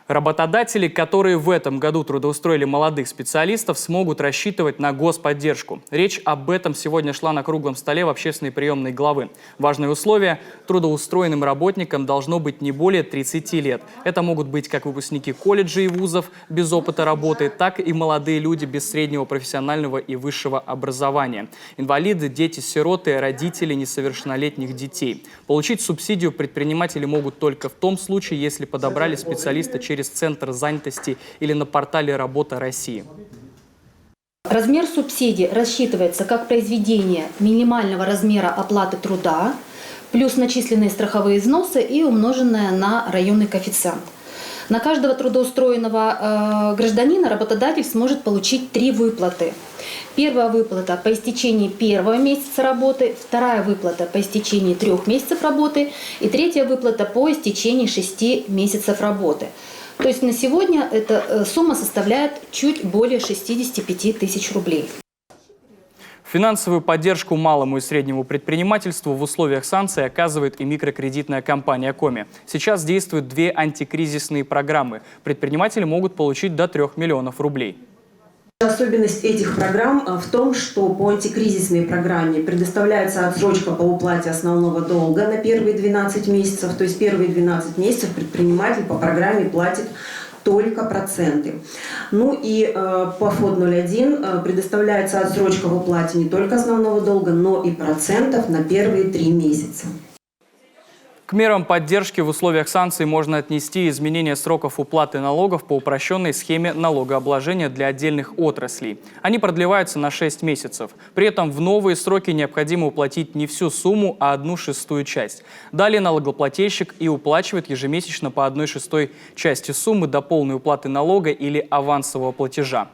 Работодатели, которые в этом году трудоустроили молодых специалистов, смогут рассчитывать на господдержку. Речь об этом сегодня шла на круглом столе в общественной приемной главы. Важное условие – трудоустроенным работникам должно быть не более 30 лет. Это могут быть как выпускники колледжей и вузов без опыта работы, так и молодые люди без среднего профессионального и высшего образования. Инвалиды, дети-сироты, родители несовершеннолетних детей. Получить субсидию предприниматели могут только в том случае, если подобрали специалиста через Центр занятости или на портале «Работа России». Размер субсидий рассчитывается как произведение минимального размера оплаты труда, плюс начисленные страховые взносы и умноженное на районный коэффициент. На каждого трудоустроенного гражданина работодатель сможет получить 3 выплаты. Первая выплата по истечении 1-го месяца работы, вторая выплата по истечении 3 месяцев работы и третья выплата по истечении 6 месяцев работы. То есть на сегодня эта сумма составляет чуть более 65 тысяч рублей. Финансовую поддержку малому и среднему предпринимательству в условиях санкций оказывает и микрокредитная компания «Коми». Сейчас действуют 2 антикризисные программы. Предприниматели могут получить до 3 миллионов рублей. Особенность этих программ в том, что по антикризисной программе предоставляется отсрочка по уплате основного долга на первые 12 месяцев. То есть первые 12 месяцев предприниматель по программе платит только проценты. Ну и по ФОД 01 предоставляется отсрочка в уплате не только основного долга, но и процентов на первые 3 месяца. К мерам поддержки в условиях санкций можно отнести изменение сроков уплаты налогов по упрощенной схеме налогообложения для отдельных отраслей. Они продлеваются на 6 месяцев. При этом в новые сроки необходимо уплатить не всю сумму, а 1/6 часть. Далее налогоплательщик и уплачивает ежемесячно по 1/6 части суммы до полной уплаты налога или авансового платежа.